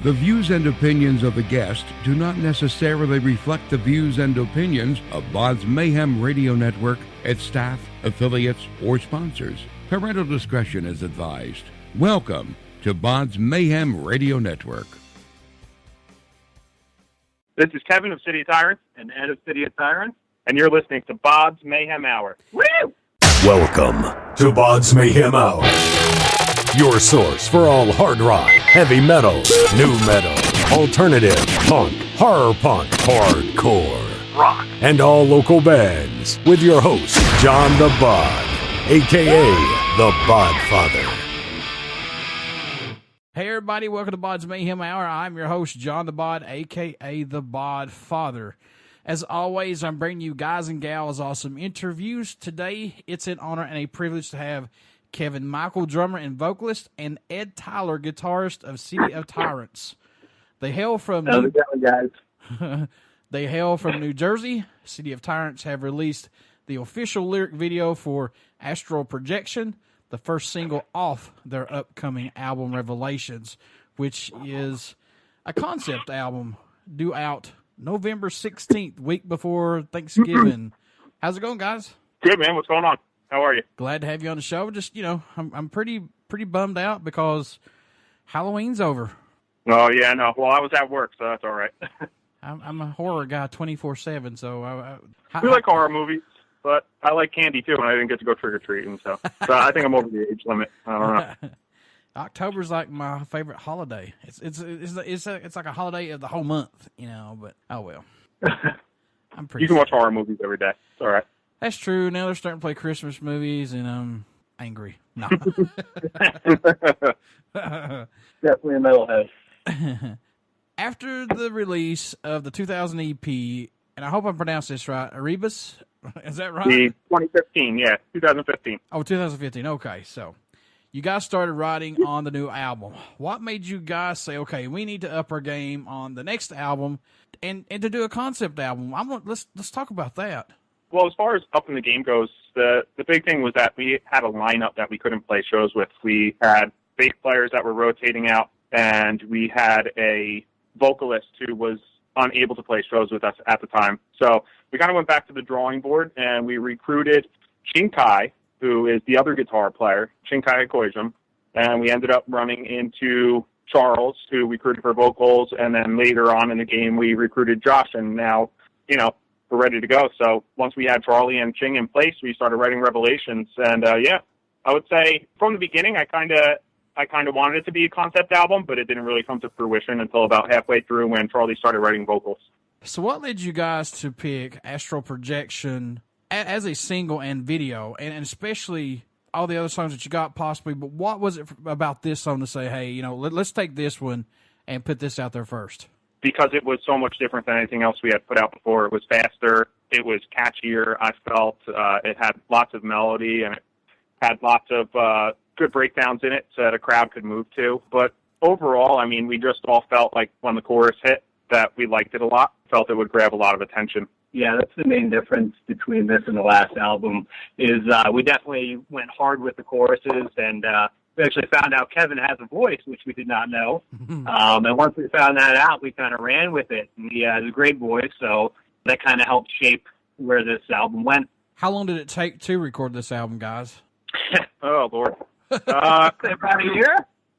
The views and opinions of the guest do not necessarily reflect the views and opinions of BODS Mayhem Radio Network, its staff, affiliates, or sponsors. Parental discretion is advised. Welcome to BODS Mayhem Radio Network. This is Kevin of City of Tyrants and Ed of City of Tyrants, and you're listening to BODS Mayhem Hour. Woo! Welcome to BODS Mayhem Hour, your source for all hard rock, heavy metal, new metal, alternative, punk, horror punk, hardcore, rock, and all local bands, with your host, John the Bod, a.k.a. the Bodfather. Hey everybody, welcome to BODS Mayhem Hour. I'm your host, John the Bod, a.k.a. the Bodfather. As always, I'm bringing you guys and gals awesome interviews. Today, it's an honor and a privilege to have Kevin Michael, drummer and vocalist, and Ed Tyler, guitarist of City of Tyrants. They hail from They hail from New Jersey. City of Tyrants have released the official lyric video for Astral Projection, the first single off their upcoming album Revelations, which is a concept album due out November 16th, week before Thanksgiving. How's it going, guys? Good, man. What's going on? How are you? Glad to have you on the show. Just, I'm pretty bummed out because Halloween's over. Oh, yeah, no. Well, I was at work, so that's all right. I'm a horror guy 24/7, so... We like horror movies, but I like candy, too, and I didn't get to go trick-or-treating, so I think I'm over the age limit. I don't know. October's like my favorite holiday. It's like a holiday of the whole month, but oh well. I'm pretty. You can watch horror movies every day. It's all right. That's true. Now they're starting to play Christmas movies, and I'm angry. No. Definitely a metalhead. After the release of the 2000 EP, and I hope I pronounced this right, Erebus, is that right? The 2015, yeah, 2015. Oh, 2015. Okay, so you guys started writing on the new album. What made you guys say, okay, we need to up our game on the next album and to do a concept album? Let's talk about that. Well, as far as upping the game goes, the big thing was that we had a lineup that we couldn't play shows with. We had bass players that were rotating out, and we had a vocalist who was unable to play shows with us at the time. So we kind of went back to the drawing board, and we recruited Shinkai, who is the other guitar player, Shinkai Koijum, and we ended up running into Charles, who we recruited for vocals, and then later on in the game we recruited Josh, and now, we're ready to go. So once we had Charlie and Ching in place, we started writing Revelations, and I would say from the beginning I kind of wanted it to be a concept album, but it didn't really come to fruition until about halfway through when Charlie started writing vocals. So what led you guys to pick Astral Projection as a single and video, and especially all the other songs that you got possibly, but what was it about this song to say, hey, let's take this one and put this out there first? Because it was so much different than anything else we had put out before. It was faster, it was catchier, I felt. It had lots of melody, and it had lots of good breakdowns in it so that a crowd could move to. But overall, we just all felt like when the chorus hit that we liked it a lot, felt it would grab a lot of attention. Yeah, that's the main difference between this and the last album is we definitely went hard with the choruses, and we actually found out Kevin has a voice, which we did not know. And once we found that out, we kind of ran with it. And he has a great voice, so that kind of helped shape where this album went. How long did it take to record this album, guys? Oh, Lord. About a year?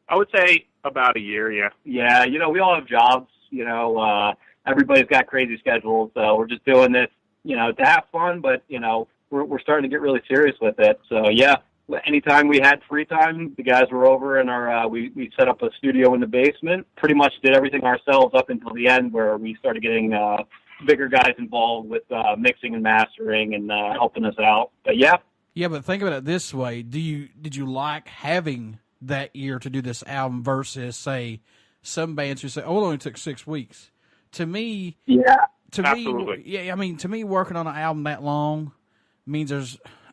I would say about a year, yeah. Yeah, we all have jobs, everybody's got crazy schedules, so we're just doing this, to have fun, but, we're starting to get really serious with it. So, yeah, anytime we had free time, the guys were over and we set up a studio in the basement, pretty much did everything ourselves up until the end where we started getting bigger guys involved with mixing and mastering and helping us out. But, yeah. Yeah, but think about it this way. Did you like having that year to do this album versus, say, some bands who say, oh, it only took 6 weeks? To me, absolutely. To me, working on an album that long means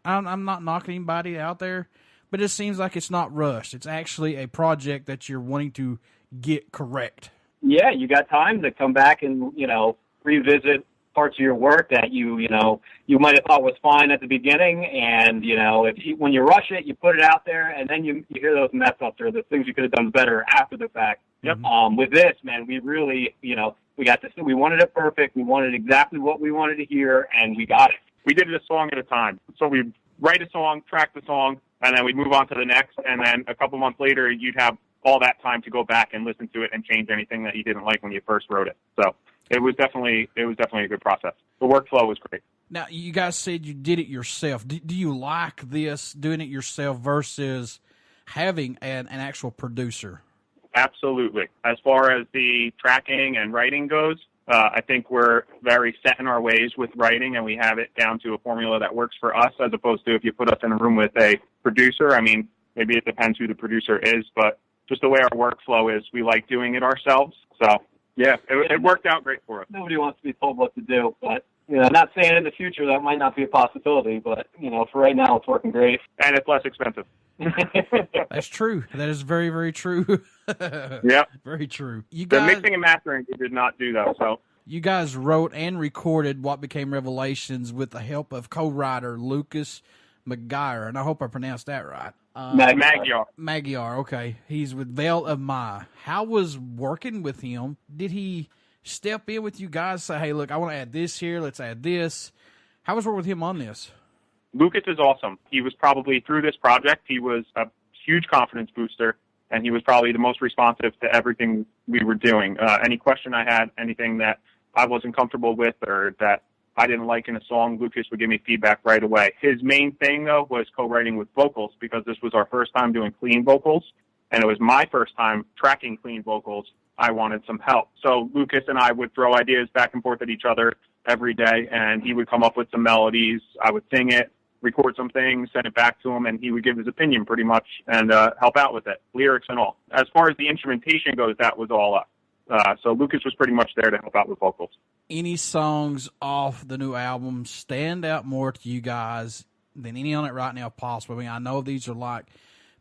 I'm not knocking anybody out there, but it seems like it's not rushed. It's actually a project that you're wanting to get correct. Yeah, you got time to come back and, revisit parts of your work that you might have thought was fine at the beginning, and when you rush it, you put it out there, and then you hear those mess ups or the things you could have done better after the fact. Yep. With this, man, we really, we got this. We wanted it perfect. We wanted exactly what we wanted to hear, and we got it. We did it a song at a time. So we write a song, track the song, and then we'd move on to the next. And then a couple months later, you'd have all that time to go back and listen to it and change anything that you didn't like when you first wrote it. So it was definitely a good process. The workflow was great. Now, you guys said you did it yourself. Do you like this, doing it yourself versus having an actual producer? Absolutely. As far as the tracking and writing goes, I think we're very set in our ways with writing, and we have it down to a formula that works for us, as opposed to if you put us in a room with a producer. I mean, maybe it depends who the producer is, but just the way our workflow is, we like doing it ourselves. So, yeah, it worked out great for us. Nobody wants to be told what to do, but, not saying in the future that might not be a possibility, but, for right now, it's working great. And it's less expensive. That's true. That is very, very true. Yeah. Very true. The mixing and mastering we did not do, though, so. You guys wrote and recorded what became Revelations with the help of co-writer Lucas Megara, and I hope I pronounced that right. Magyar. Magyar, okay. He's with Veil of Mai. How was working with him? Did he step in with you guys, say, hey, look, I want to add this here, let's add this? How was working with him on this? Lucas is awesome. He was probably, through this project, he was a huge confidence booster, and he was probably the most responsive to everything we were doing. Any question I had, anything that I wasn't comfortable with or that I didn't like in a song, Lucas would give me feedback right away. His main thing, though, was co-writing with vocals, because this was our first time doing clean vocals, and it was my first time tracking clean vocals. I wanted some help. So Lucas and I would throw ideas back and forth at each other every day, and he would come up with some melodies. I would sing it, record some things, send it back to him, and he would give his opinion pretty much and help out with it, lyrics and all. As far as the instrumentation goes, that was all us. So Lucas was pretty much there to help out with vocals. Any songs off the new album stand out more to you guys than any on it right now possible? I mean, I know these are like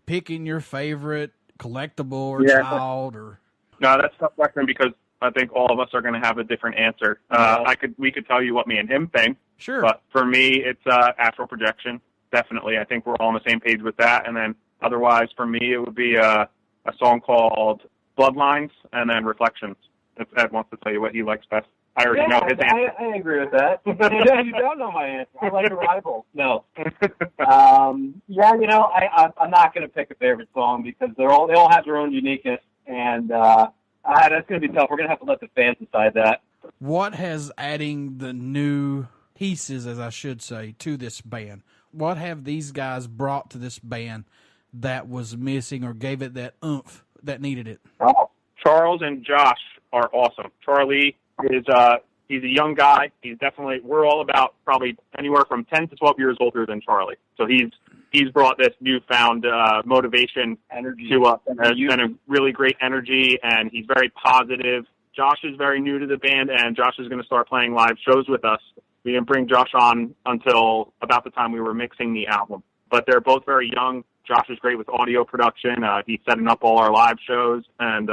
picking your favorite collectible or child or... No, that's a tough question because I think all of us are going to have a different answer. We could tell you what me and him think. Sure. But for me, it's Astral Projection. Definitely. I think we're all on the same page with that. And then otherwise, for me, it would be a song called Bloodlines and then Reflections, if Ed wants to tell you what he likes best. I already know his answer. I agree with that. You don't know my answer. I like Arrival. No. I'm not going to pick a favorite song because they all have their own uniqueness. And that's going to be tough. We're going to have to let the fans decide that. What has adding the new pieces, as I should say, to this band? What have these guys brought to this band that was missing or gave it that oomph that needed it? Charles and Josh are awesome. Charlie is he's a young guy. We're all about probably anywhere from 10 to 12 years older than Charlie. So he's brought this newfound motivation energy to us and a really great energy, and he's very positive. Josh is very new to the band, and Josh is going to start playing live shows with us. We didn't bring Josh on until about the time we were mixing the album. But they're both very young. Josh is great with audio production. He's setting up all our live shows. And,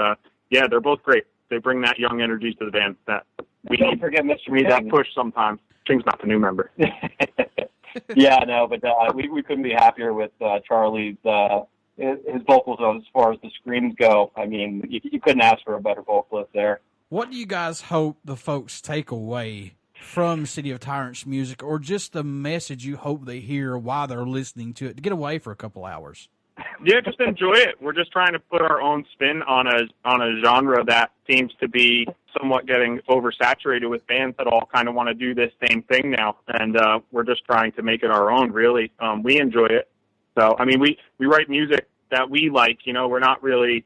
they're both great. They bring that young energy to the band that we don't forget Mr. We need that push sometimes. Ching's not the new member. But we couldn't be happier with Charlie's his vocals as far as the screams go. I mean, you couldn't ask for a better vocalist there. What do you guys hope the folks take away from City of Tyrants music, or just the message you hope they hear while they're listening to it, to get away for a couple hours? Yeah, just enjoy it. We're just trying to put our own spin on a genre that seems to be somewhat getting oversaturated with bands that all kind of want to do this same thing now, and we're just trying to make it our own, really. We enjoy it. So, I mean, we write music that we like. We're not really,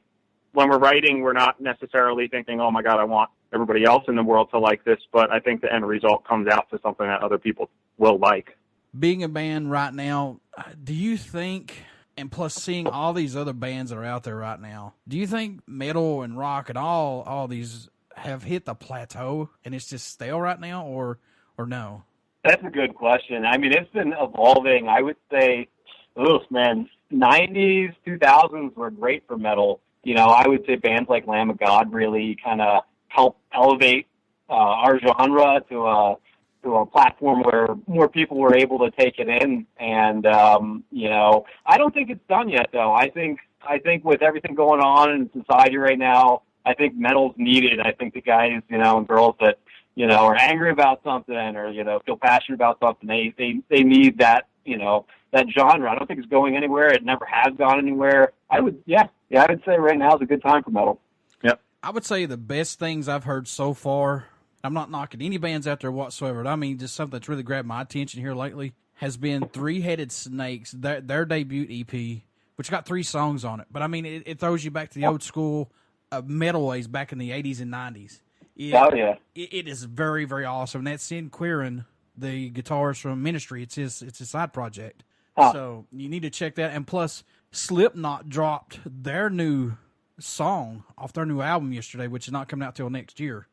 when we're writing, we're not necessarily thinking, oh, my God, I want everybody else in the world to like this, but I think the end result comes out to something that other people will like. Being a band right now, do you think, and plus seeing all these other bands that are out there right now, do you think metal and rock and all these have hit the plateau and it's just stale right now, or no? That's a good question. I mean, it's been evolving. I would say, 90s, 2000s were great for metal. I would say bands like Lamb of God really kind of helped elevate our genre to a platform where more people were able to take it in. And, I don't think it's done yet, though. I think with everything going on in society right now, I think metal's needed. I think the guys, and girls that, are angry about something or, feel passionate about something, they need that, that genre. I don't think it's going anywhere. It never has gone anywhere. I would say right now is a good time for metal. Yep. I would say the best things I've heard so far, I'm not knocking any bands out there whatsoever, but I mean just something that's really grabbed my attention here lately, has been Three Headed Snakes, their debut EP, which got 3 songs on it. But I mean, it throws you back to the old school metal ways back in the 80s and 90s. It is very, very awesome. And that's Sin Quirin, the guitarist from Ministry. It's his side project. Huh. So you need to check that. And plus, Slipknot dropped their new song off their new album yesterday, which is not coming out till next year.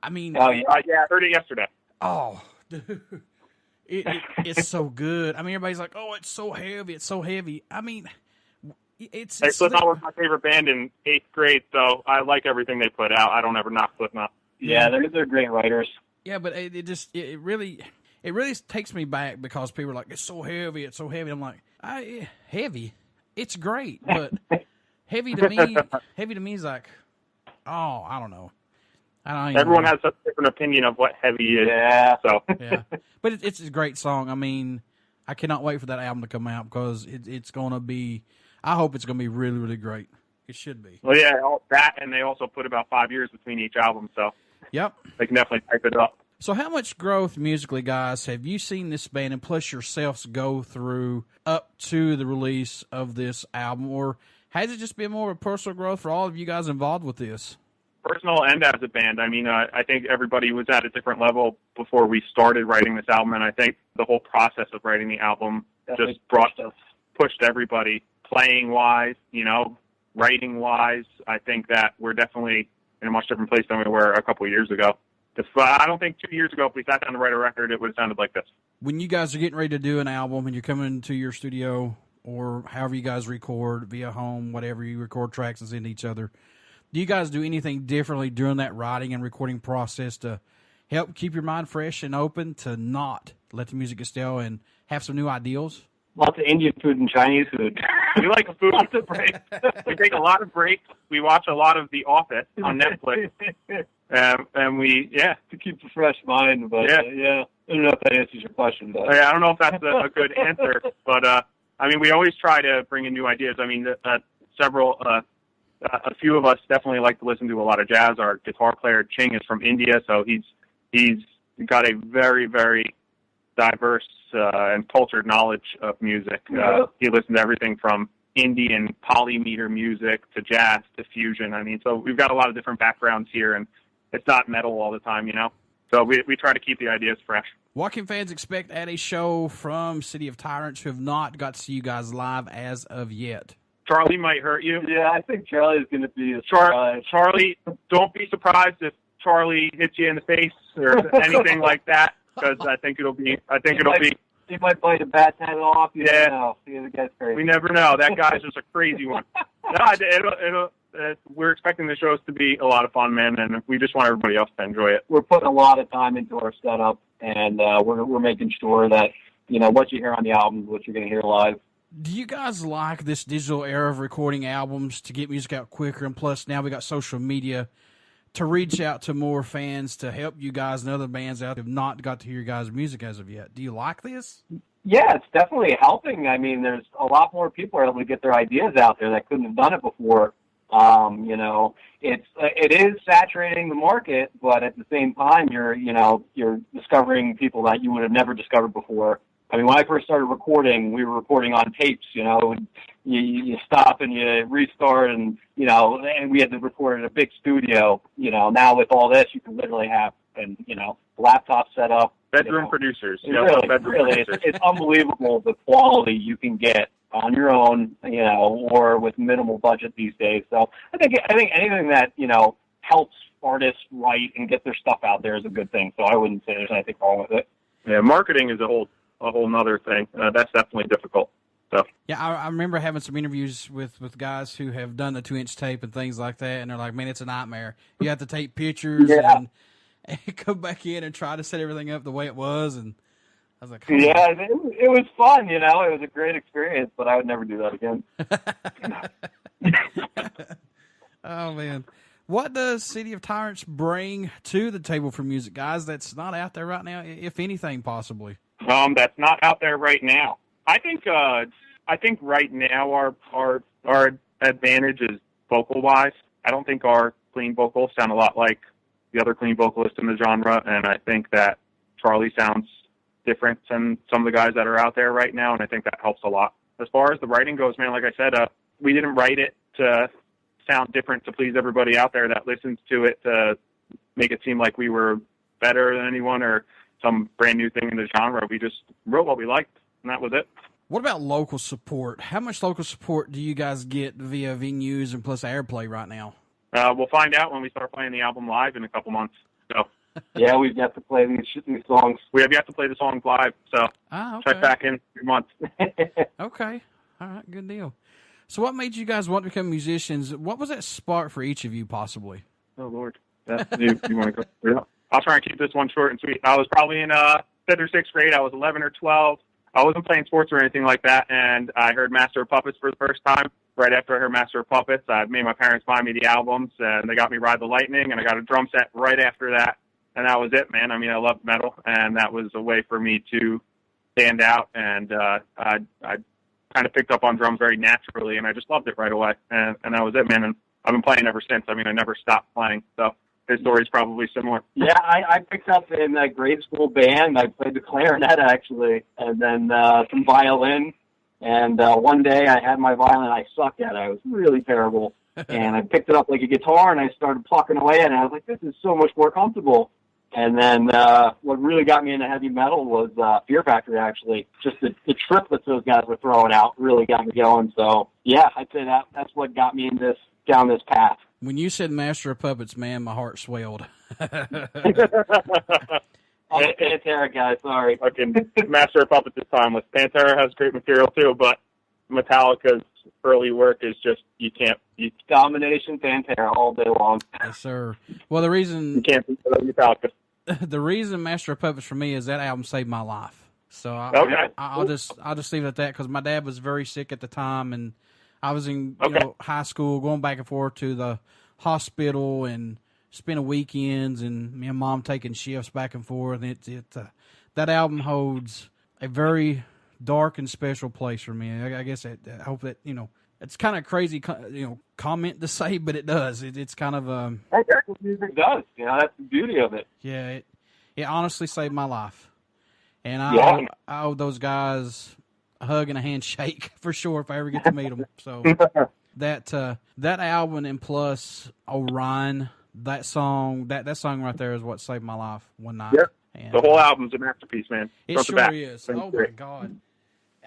I mean, I heard it yesterday. Oh, dude. It's so good. I mean, everybody's like, "Oh, it's so heavy. It's so heavy." I mean, Slipknot was my favorite band in 8th grade, so I like everything they put out. I don't ever knock Slipknot. Yeah, they're great writers. Yeah, but it really takes me back because people are like, "It's so heavy. It's so heavy." I'm like, heavy. It's great, but heavy to me is like, oh, I don't know. Everyone has a different opinion of what heavy is. Yeah. So. Yeah. But it's a great song. I mean, I cannot wait for that album to come out because it's going to be, I hope it's going to be really, really great. It should be. Well, yeah, that, and they also put about 5 years between each album, so. Yep. They can definitely type it up. So how much growth musically, guys, have you seen this band and plus yourselves go through up to the release of this album? Or has it just been more of a personal growth for all of you guys involved with this? Personal and as a band. I mean, I think everybody was at a different level before we started writing this album, and I think the whole process of writing the album just pushed everybody playing-wise, writing-wise. I think that we're definitely in a much different place than we were a couple of years ago. I don't think 2 years ago, if we sat down to write a record, it would have sounded like this. When you guys are getting ready to do an album and you're coming to your studio or however you guys record via home, whatever you record tracks and send to each other, do you guys do anything differently during that writing and recording process to help keep your mind fresh and open to not let the music get stale and have some new ideas? Lots of Indian food and Chinese food. We like food. Lots of breaks. We take a lot of breaks. We watch a lot of The Office on Netflix. And to keep a fresh mind. But I don't know if that answers your question. But I don't know if that's a good answer. But I mean, we always try to bring in new ideas. I mean, a few of us definitely like to listen to a lot of jazz. Our guitar player Ching is from India, so he's got a very, very diverse and cultured knowledge of music. He listens to everything from Indian polymeter music to jazz to fusion. I mean, so we've got a lot of different backgrounds here, and it's not metal all the time, So we try to keep the ideas fresh. What can fans expect at a show from City of Tyrants who have not got to see you guys live as of yet? Charlie might hurt you. Yeah, I think Charlie's going to be a surprise. Charlie, don't be surprised if Charlie hits you in the face or anything like that, because I think it'll be. He might bite a bat's head off. You never know. The guy's crazy. We never know. That guy's just a crazy one. We're expecting the shows to be a lot of fun, man, and we just want everybody else to enjoy it. We're putting a lot of time into our setup, and we're making sure that what you hear on the album is what you're going to hear live. Do you guys like this digital era of recording albums to get music out quicker? And plus, now we got social media to reach out to more fans to help you guys and other bands out who have not got to hear your guys' music as of yet. Do you like this? Yeah, it's definitely helping. I mean, there's a lot more people are able to get their ideas out there that couldn't have done it before. It is saturating the market, but at the same time, you're discovering people that you would have never discovered before. I mean, when I first started recording, we were recording on tapes, you stop and you restart and we had to record in a big studio, now with all this, you can literally have, laptop set up. Bedroom producers. It's unbelievable the quality you can get on your own, or with minimal budget these days. So I think anything that, helps artists write and get their stuff out there is a good thing. So I wouldn't say there's anything wrong with it. Yeah, marketing is a whole nother thing. That's definitely difficult. So. Yeah, I remember having some interviews with guys who have done the 2-inch tape and things like that, and they're like, man, it's a nightmare. You have to take pictures and come back in and try to set everything up the way it was. And I was like, it was fun, it was a great experience, but I would never do that again. Oh, man. What does City of Tyrants bring to the table for music, guys, that's not out there right now, if anything, possibly? That's not out there right now. I think right now our advantage is vocal-wise. I don't think our clean vocals sound a lot like the other clean vocalists in the genre, and I think that Charlie sounds different than some of the guys that are out there right now, and I think that helps a lot. As far as the writing goes, man, like I said, we didn't write it to sound different to please everybody out there that listens to it, to make it seem like we were better than anyone or some brand new thing in the genre. We just wrote what we liked, and that was it. What about local support? How much local support do you guys get via venues and plus airplay right now? We'll find out when we start playing the album live in a couple months. So, yeah, we've got to play these songs. We have yet to play the songs live, so okay. Check back in 2 months. Okay. All right, good deal. So what made you guys want to become musicians? What was that spark for each of you, possibly? Oh, Lord. You want to go through it? I'll try and keep this one short and sweet. I was probably in 5th or 6th grade. I was 11 or 12. I wasn't playing sports or anything like that, and I heard Master of Puppets for the first time. Right after I heard Master of Puppets, I made my parents buy me the albums, and they got me Ride the Lightning, and I got a drum set right after that, and that was it, man. I mean, I loved metal, and that was a way for me to stand out, and I kind of picked up on drums very naturally, and I just loved it right away, and that was it, man, and I've been playing ever since. I mean, I never stopped playing, so his story's probably similar. Yeah, I picked up in a grade school band. I played the clarinet, actually, and then some violin. And one day I had my violin. I sucked at it. I was really terrible. And I picked it up like a guitar, and I started plucking away at it. And I was like, this is so much more comfortable. And then what really got me into heavy metal was Fear Factory, actually. Just the triplets those guys were throwing out really got me going. So, yeah, I'd say that's what got me down this path. When you said Master of Puppets, man, my heart swelled. I'm a Pantera guy, sorry. Fucking Master of Puppets is timeless. Pantera has great material too, but Metallica's early work is just, you can't. Domination, Pantera all day long. Yes, sir. Well, the reason you can't beat Metallica. The reason Master of Puppets for me is that album saved my life. So I'll just leave it at that, because my dad was very sick at the time, and I was in high school, going back and forth to the hospital and spending weekends, and me and Mom taking shifts back and forth. That album holds a very dark and special place for me. I guess I hope that, it's kind of crazy, comment to say, but it does. It's kind of that's what music does. That's the beauty of it. Yeah, it honestly saved my life, and I owe those guys a hug and a handshake for sure if I ever get to meet them. So that album, and plus Orion. That song right there is what saved my life one night. Yep. And, the whole album's a masterpiece, man. It sure is. Oh, my God.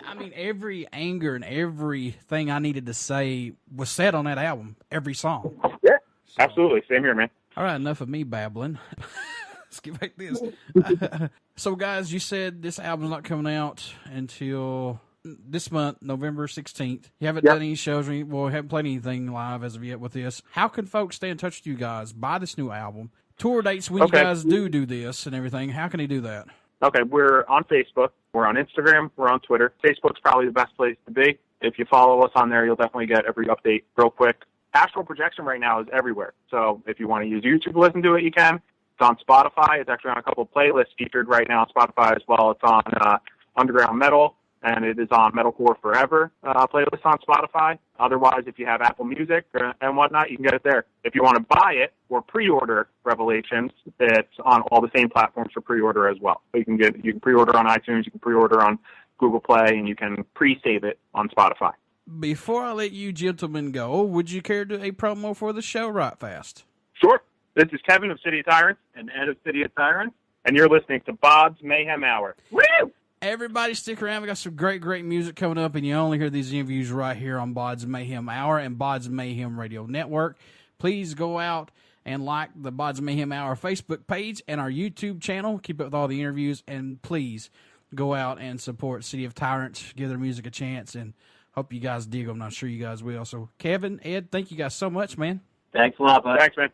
I mean, every anger and everything I needed to say was said on that album, every song. Yeah, absolutely. Same here, man. All right, enough of me babbling. Let's get back to this. So, guys, you said this album's not coming out until this month, November 16th. You haven't done any shows, haven't played anything live as of yet with this. How can folks stay in touch with you guys, buy this new album, tour dates when you guys do this and everything? How can they do that? Okay, we're on Facebook, we're on Instagram, we're on Twitter. Facebook's probably the best place to be. If you follow us on there, you'll definitely get every update real quick. Astral Projection right now is everywhere. So if you want to use YouTube to listen to it, you can. It's on Spotify. It's actually on a couple of playlists featured right now on Spotify as well. It's on Underground Metal, and it is on Metalcore Forever playlist on Spotify. Otherwise, if you have Apple Music and whatnot, you can get it there. If you want to buy it or pre-order Revelations, it's on all the same platforms for pre-order as well. So you can pre-order on iTunes, you can pre-order on Google Play, and you can pre-save it on Spotify. Before I let you gentlemen go, would you care to do a promo for the show right fast? Sure. This is Kevin of City of Tyrants. And Ed of City of Tyrants. And you're listening to BODS Mayhem Hour. Woo! Everybody stick around. We got some great music coming up, and you only hear these interviews right here on BODS Mayhem Hour and BODS Mayhem Radio Network. Please go out and like the BODS Mayhem Hour Facebook page and our YouTube channel. Keep up with all the interviews, and please go out and support City of Tyrants. Give their music a chance, and hope you guys dig them. I'm sure you guys will. So, Kevin, Ed, thank you guys so much, man. Thanks a lot, bud. Thanks, man.